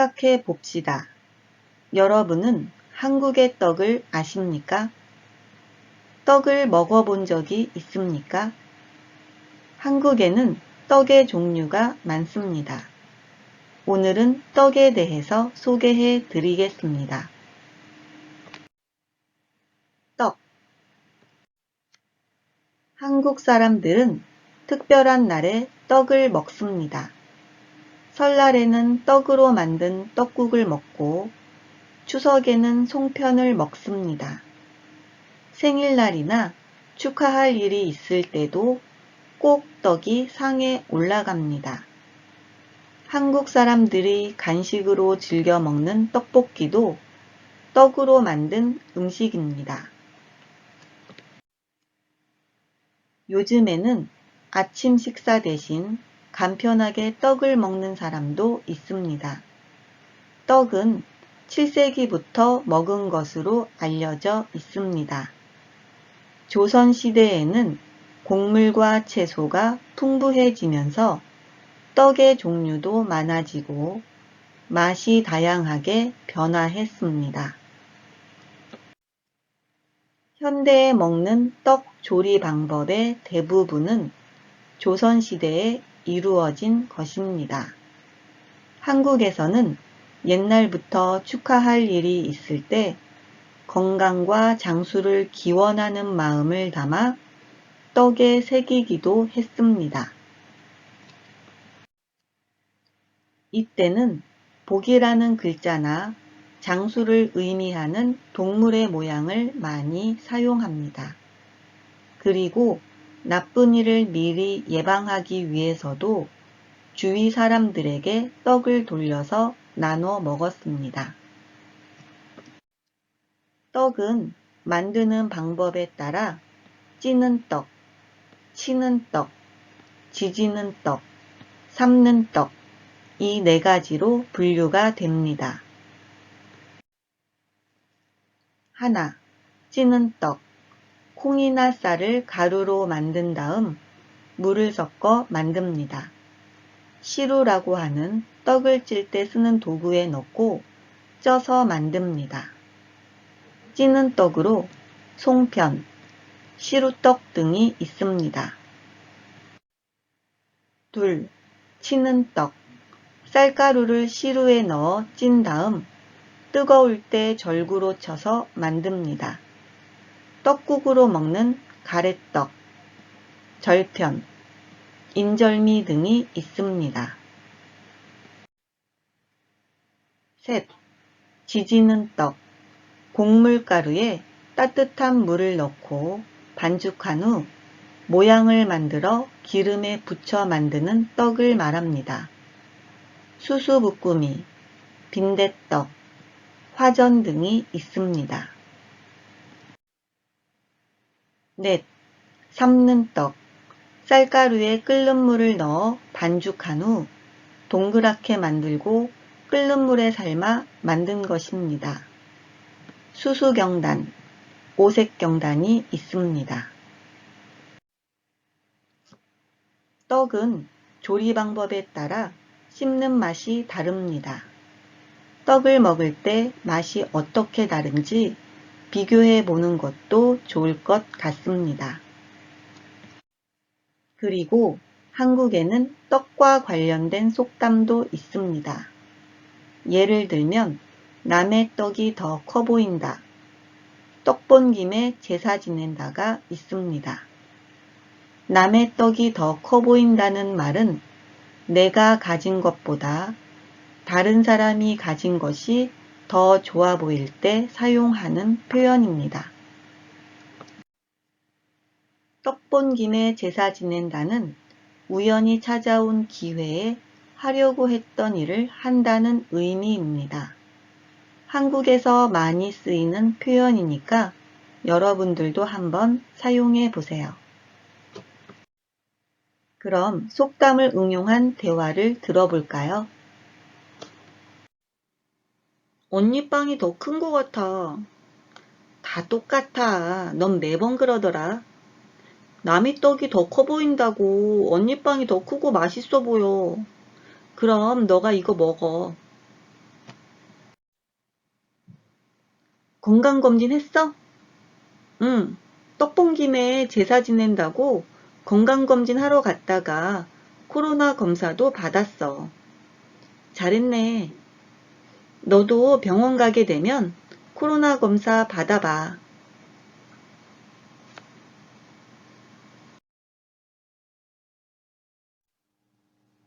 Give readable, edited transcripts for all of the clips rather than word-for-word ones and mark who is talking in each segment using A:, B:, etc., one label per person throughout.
A: 생각해 봅시다. 여러분은 한국의 떡을 아십니까? 떡을 먹어본 적이 있습니까? 한국에는 떡의 종류가 많습니다. 오늘은 떡에 대해서 소개해 드리겠습니다. 떡. 한국 사람들은 특별한 날에 떡을 먹습니다. 설날에는 떡으로 만든 떡국을 먹고 추석에는 송편을 먹습니다. 생일날이나 축하할 일이 있을 때도 꼭 떡이 상에 올라갑니다. 한국 사람들이 간식으로 즐겨 먹는 떡볶이도 떡으로 만든 음식입니다. 요즘에는 아침 식사 대신 간편하게 떡을 먹는 사람도 있습니다. 떡은 7세기부터 먹은 것으로 알려져 있습니다. 조선시대에는 곡물과 채소가 풍부해지면서 떡의 종류도 많아지고 맛이 다양하게 변화했습니다. 현대에 먹는 떡 조리 방법의 대부분은 조선시대에 이루어진 것입니다. 한국에서는 옛날부터 축하할 일이 있을 때 건강과 장수를 기원하는 마음을 담아 떡에 새기기도 했습니다. 이때는 복이라는 글자나 장수를 의미하는 동물의 모양을 많이 사용합니다. 그리고 나쁜 일을 미리 예방하기 위해서도 주위 사람들에게 떡을 돌려서 나눠 먹었습니다. 떡은 만드는 방법에 따라 찌는 떡, 치는 떡, 지지는 떡, 삶는 떡, 이 네 가지로 분류가 됩니다. 하나, 찌는 떡. 콩이나 쌀을 가루로 만든 다음 물을 섞어 만듭니다. 시루라고 하는 떡을 찔 때 쓰는 도구에 넣고 쪄서 만듭니다. 찌는 떡으로 송편, 시루떡 등이 있습니다. 둘, 치는 떡. 쌀가루를 시루에 넣어 찐 다음 뜨거울 때 절구로 쳐서 만듭니다. 떡국으로 먹는 가래떡, 절편, 인절미 등이 있습니다. 셋, 지지는 떡. 곡물가루에 따뜻한 물을 넣고 반죽한 후 모양을 만들어 기름에 부쳐 만드는 떡을 말합니다. 수수부꾸미, 빈대떡, 화전 등이 있습니다. 넷, 삶는 떡. 쌀가루에 끓는 물을 넣어 반죽한 후 동그랗게 만들고 끓는 물에 삶아 만든 것입니다. 수수경단, 오색경단이 있습니다. 떡은 조리 방법에 따라 씹는 맛이 다릅니다. 떡을 먹을 때 맛이 어떻게 다른지 비교해 보는 것도 좋을 것 같습니다. 그리고 한국에는 떡과 관련된 속담도 있습니다. 예를 들면 남의 떡이 더 커 보인다. 떡 본 김에 제사 지낸다가 있습니다. 남의 떡이 더 커 보인다는 말은 내가 가진 것보다 다른 사람이 가진 것이 더 좋아 보일 때 사용하는 표현입니다. 떡 본 김에 제사 지낸다는 우연히 찾아온 기회에 하려고 했던 일을 한다는 의미입니다. 한국에서 많이 쓰이는 표현이니까 여러분들도 한번 사용해 보세요. 그럼 속담을 응용한 대화를 들어볼까요? 언니 빵이 더 큰 것 같아. 다 똑같아. 넌 매번 그러더라. 남의 떡이 더 커 보인다고 언니 빵이 더 크고 맛있어 보여. 그럼 너가 이거 먹어. 건강검진 했어? 응. 떡본 김에 제사 지낸다고 건강검진 하러 갔다가 코로나 검사도 받았어. 잘했네. 너도 병원 가게 되면 코로나 검사 받아봐.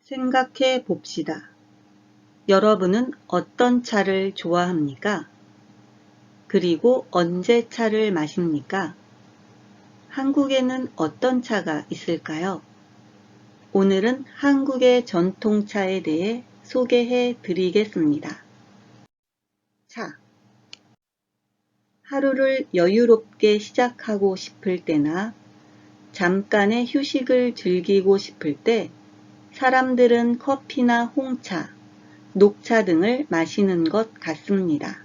A: 생각해 봅시다. 여러분은 어떤 차를 좋아합니까? 그리고 언제 차를 마십니까? 한국에는 어떤 차가 있을까요? 오늘은 한국의 전통차에 대해 소개해 드리겠습니다. 차. 하루를 여유롭게 시작하고 싶을 때나 잠깐의 휴식을 즐기고 싶을 때 사람들은 커피나 홍차, 녹차 등을 마시는 것 같습니다.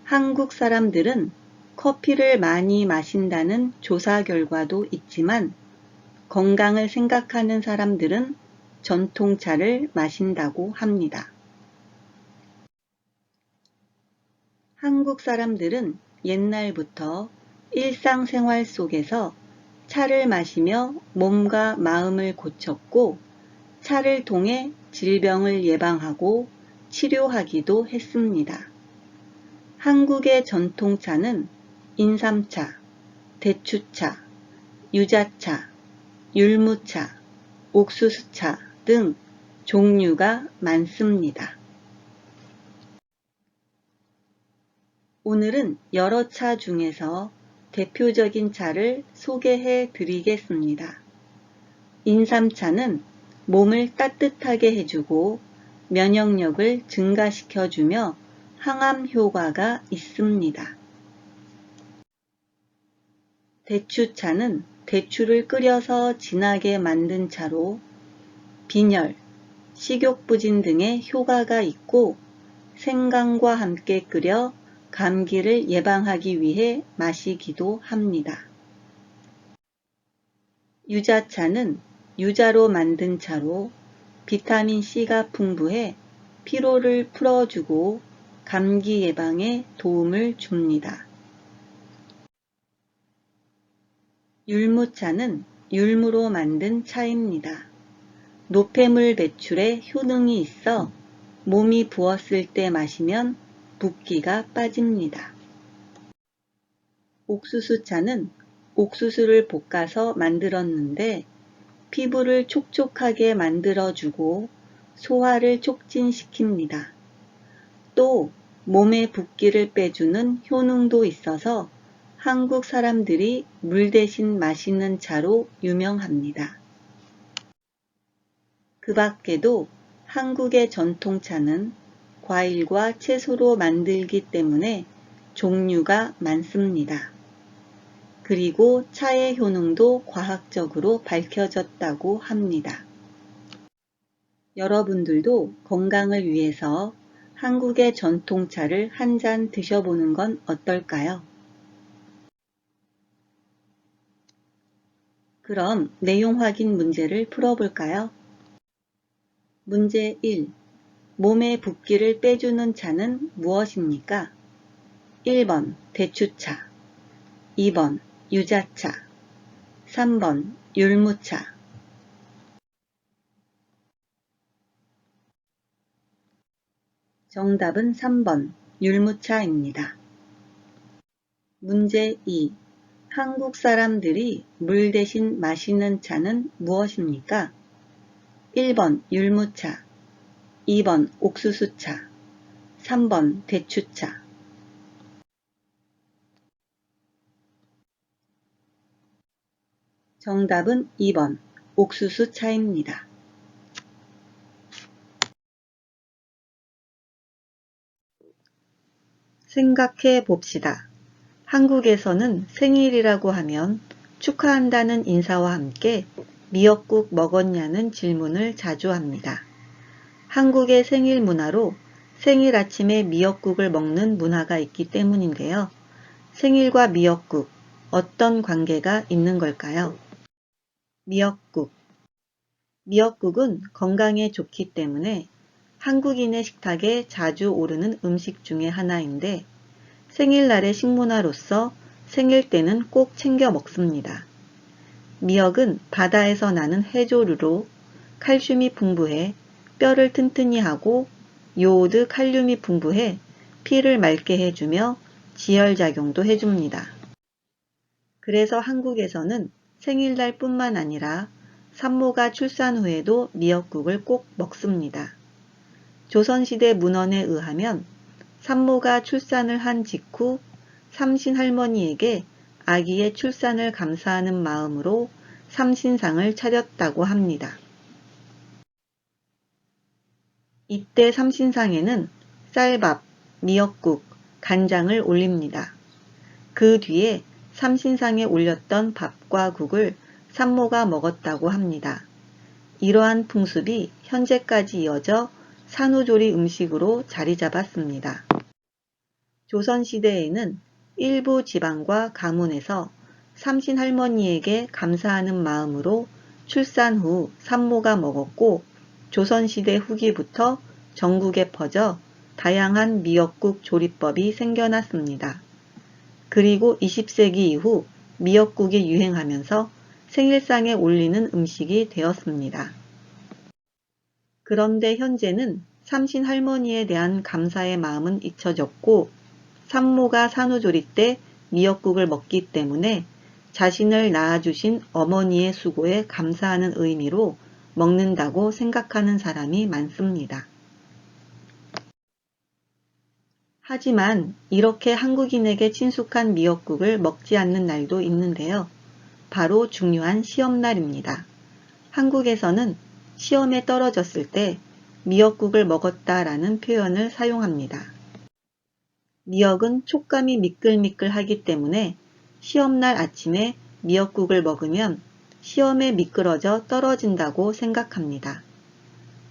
A: 한국 사람들은 커피를 많이 마신다는 조사 결과도 있지만 건강을 생각하는 사람들은 전통차를 마신다고 합니다. 한국 사람들은 옛날부터 일상생활 속에서 차를 마시며 몸과 마음을 고쳤고 차를 통해 질병을 예방하고 치료하기도 했습니다. 한국의 전통차는 인삼차, 대추차, 유자차, 율무차, 옥수수차 등 종류가 많습니다. 오늘은 여러 차 중에서 대표적인 차를 소개해 드리겠습니다. 인삼차는 몸을 따뜻하게 해주고 면역력을 증가시켜주며 항암 효과가 있습니다. 대추차는 대추를 끓여서 진하게 만든 차로 빈혈, 식욕부진 등의 효과가 있고 생강과 함께 끓여 감기를 예방하기 위해 마시기도 합니다. 유자차는 유자로 만든 차로 비타민C가 풍부해 피로를 풀어주고 감기 예방에 도움을 줍니다. 율무차는 율무로 만든 차입니다. 노폐물 배출에 효능이 있어 몸이 부었을 때 마시면 붓기가 빠집니다. 옥수수차는 옥수수를 볶아서 만들었는데 피부를 촉촉하게 만들어주고 소화를 촉진시킵니다. 또 몸의 붓기를 빼주는 효능도 있어서 한국 사람들이 물 대신 마시는 차로 유명합니다. 그 밖에도 한국의 전통차는 과일과 채소로 만들기 때문에 종류가 많습니다. 그리고 차의 효능도 과학적으로 밝혀졌다고 합니다. 여러분들도 건강을 위해서 한국의 전통차를 한 잔 드셔보는 건 어떨까요? 그럼 내용 확인 문제를 풀어볼까요? 문제 1. 몸의 붓기를 빼주는 차는 무엇입니까? 1번 대추차, 2번 유자차, 3번 율무차. 정답은 3번 율무차입니다. 문제 2. 한국 사람들이 물 대신 마시는 차는 무엇입니까? 1번 율무차, 2번 옥수수차, 3번 대추차. 정답은 2번 옥수수차입니다. 생각해 봅시다. 한국에서는 생일이라고 하면 축하한다는 인사와 함께 미역국 먹었냐는 질문을 자주 합니다. 한국의 생일 문화로 생일 아침에 미역국을 먹는 문화가 있기 때문인데요. 생일과 미역국, 어떤 관계가 있는 걸까요? 미역국. 미역국은 건강에 좋기 때문에 한국인의 식탁에 자주 오르는 음식 중에 하나인데 생일날의 식문화로서 생일 때는 꼭 챙겨 먹습니다. 미역은 바다에서 나는 해조류로 칼슘이 풍부해 뼈를 튼튼히 하고 요오드 칼륨이 풍부해 피를 맑게 해주며 지혈작용도 해줍니다. 그래서 한국에서는 생일날 뿐만 아니라 산모가 출산 후에도 미역국을 꼭 먹습니다. 조선시대 문헌에 의하면 산모가 출산을 한 직후 삼신할머니에게 아기의 출산을 감사하는 마음으로 삼신상을 차렸다고 합니다. 이때 삼신상에는 쌀밥, 미역국, 간장을 올립니다. 그 뒤에 삼신상에 올렸던 밥과 국을 산모가 먹었다고 합니다. 이러한 풍습이 현재까지 이어져 산후조리 음식으로 자리 잡았습니다. 조선시대에는 일부 지방과 가문에서 삼신할머니에게 감사하는 마음으로 출산 후 산모가 먹었고 조선시대 후기부터 전국에 퍼져 다양한 미역국 조리법이 생겨났습니다. 그리고 20세기 이후 미역국이 유행하면서 생일상에 올리는 음식이 되었습니다. 그런데 현재는 삼신할머니에 대한 감사의 마음은 잊혀졌고 산모가 산후조리 때 미역국을 먹기 때문에 자신을 낳아주신 어머니의 수고에 감사하는 의미로 먹는다고 생각하는 사람이 많습니다. 하지만 이렇게 한국인에게 친숙한 미역국을 먹지 않는 날도 있는데요. 바로 중요한 시험날입니다. 한국에서는 시험에 떨어졌을 때 미역국을 먹었다라는 표현을 사용합니다. 미역은 촉감이 미끌미끌하기 때문에 시험날 아침에 미역국을 먹으면 시험에 미끄러져 떨어진다고 생각합니다.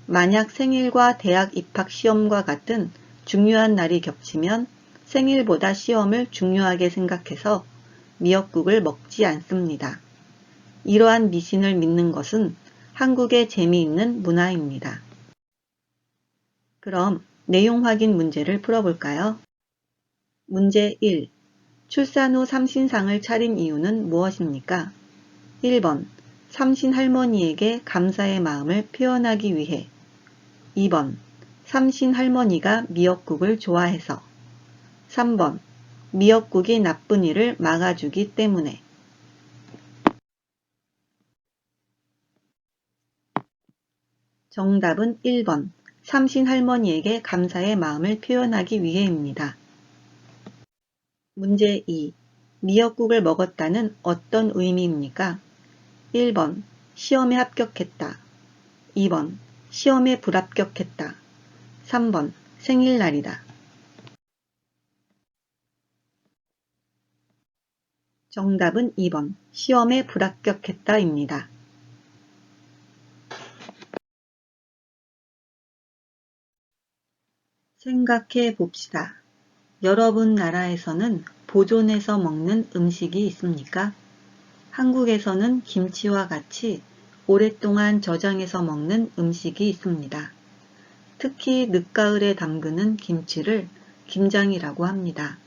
A: 만약 생일과 대학 입학 시험과 같은 중요한 날이 겹치면 생일보다 시험을 중요하게 생각해서 미역국을 먹지 않습니다. 이러한 미신을 믿는 것은 한국의 재미있는 문화입니다. 그럼 내용 확인 문제를 풀어볼까요? 문제 1. 출산 후 삼신상을 차린 이유는 무엇입니까? 1번. 삼신할머니에게 감사의 마음을 표현하기 위해. 2번. 삼신할머니가 미역국을 좋아해서. 3번. 미역국이 나쁜 일을 막아주기 때문에. 정답은 1번. 삼신할머니에게 감사의 마음을 표현하기 위해입니다. 문제 2. 미역국을 먹었다는 어떤 의미입니까? 1번. 시험에 합격했다. 2번. 시험에 불합격했다. 3번. 생일날이다. 정답은 2번. 시험에 불합격했다입니다. 생각해 봅시다. 여러분 나라에서는 보존해서 먹는 음식이 있습니까? 한국에서는 김치와 같이 오랫동안 저장해서 먹는 음식이 있습니다. 특히 늦가을에 담그는 김치를 김장이라고 합니다.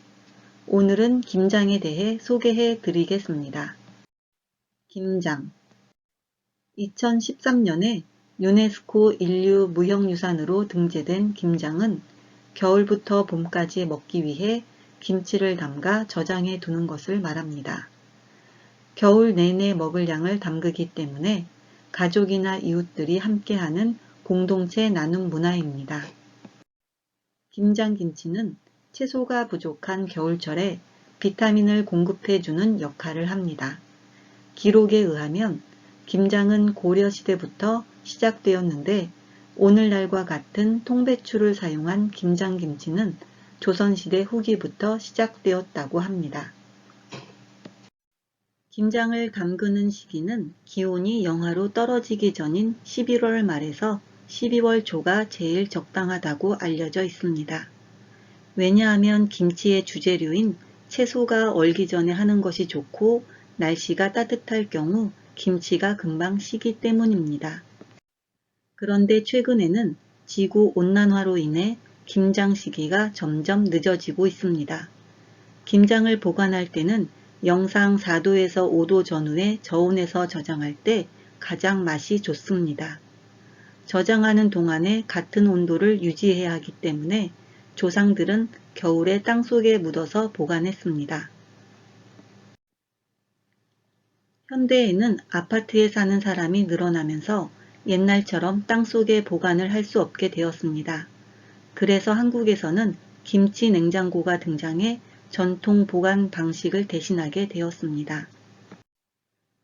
A: 오늘은 김장에 대해 소개해 드리겠습니다. 김장. 2013년에 유네스코 인류 무형유산으로 등재된 김장은 겨울부터 봄까지 먹기 위해 김치를 담가 저장해 두는 것을 말합니다. 겨울 내내 먹을 양을 담그기 때문에 가족이나 이웃들이 함께하는 공동체 나눔 문화입니다. 김장김치는 채소가 부족한 겨울철에 비타민을 공급해주는 역할을 합니다. 기록에 의하면 김장은 고려시대부터 시작되었는데 오늘날과 같은 통배추를 사용한 김장김치는 조선시대 후기부터 시작되었다고 합니다. 김장을 담그는 시기는 기온이 영하로 떨어지기 전인 11월 말에서 12월 초가 제일 적당하다고 알려져 있습니다. 왜냐하면 김치의 주재료인 채소가 얼기 전에 하는 것이 좋고 날씨가 따뜻할 경우 김치가 금방 식기 때문입니다. 그런데 최근에는 지구온난화로 인해 김장 시기가 점점 늦어지고 있습니다. 김장을 보관할 때는 영상 4도에서 5도 전후에 저온에서 저장할 때 가장 맛이 좋습니다. 저장하는 동안에 같은 온도를 유지해야 하기 때문에 조상들은 겨울에 땅속에 묻어서 보관했습니다. 현대에는 아파트에 사는 사람이 늘어나면서 옛날처럼 땅속에 보관을 할 수 없게 되었습니다. 그래서 한국에서는 김치 냉장고가 등장해 전통 보관 방식을 대신하게 되었습니다.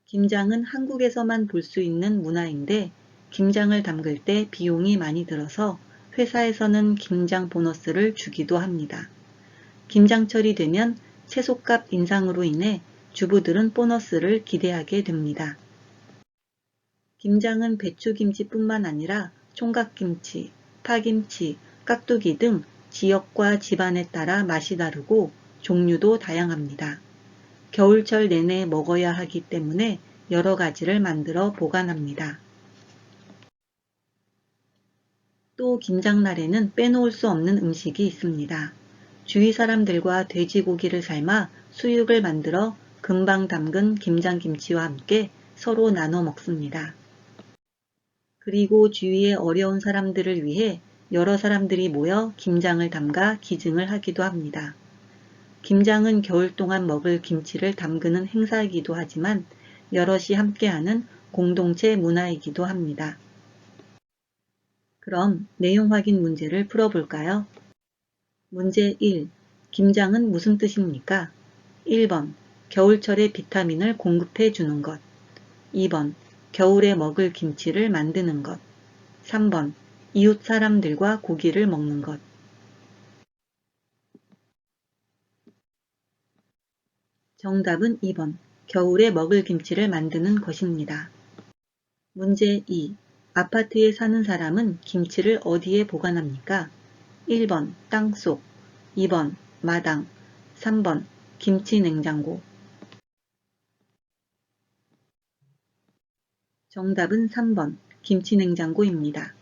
A: 김장은 한국에서만 볼 수 있는 문화인데 김장을 담글 때 비용이 많이 들어서 회사에서는 김장 보너스를 주기도 합니다. 김장철이 되면 채소값 인상으로 인해 주부들은 보너스를 기대하게 됩니다. 김장은 배추김치뿐만 아니라 총각김치, 파김치, 깍두기 등 지역과 집안에 따라 맛이 다르고 종류도 다양합니다. 겨울철 내내 먹어야 하기 때문에 여러 가지를 만들어 보관합니다. 또 김장날에는 빼놓을 수 없는 음식이 있습니다. 주위 사람들과 돼지고기를 삶아 수육을 만들어 금방 담근 김장김치와 함께 서로 나눠 먹습니다. 그리고 주위의 어려운 사람들을 위해 여러 사람들이 모여 김장을 담가 기증을 하기도 합니다. 김장은 겨울 동안 먹을 김치를 담그는 행사이기도 하지만 여럿이 함께하는 공동체 문화이기도 합니다. 그럼 내용 확인 문제를 풀어볼까요? 문제 1. 김장은 무슨 뜻입니까? 1번. 겨울철에 비타민을 공급해 주는 것. 2번. 겨울에 먹을 김치를 만드는 것. 3번. 이웃 사람들과 고기를 먹는 것. 정답은 2번. 겨울에 먹을 김치를 만드는 것입니다. 문제 2. 아파트에 사는 사람은 김치를 어디에 보관합니까? 1번 땅속, 2번 마당, 3번 김치 냉장고. 정답은 3번 김치 냉장고입니다.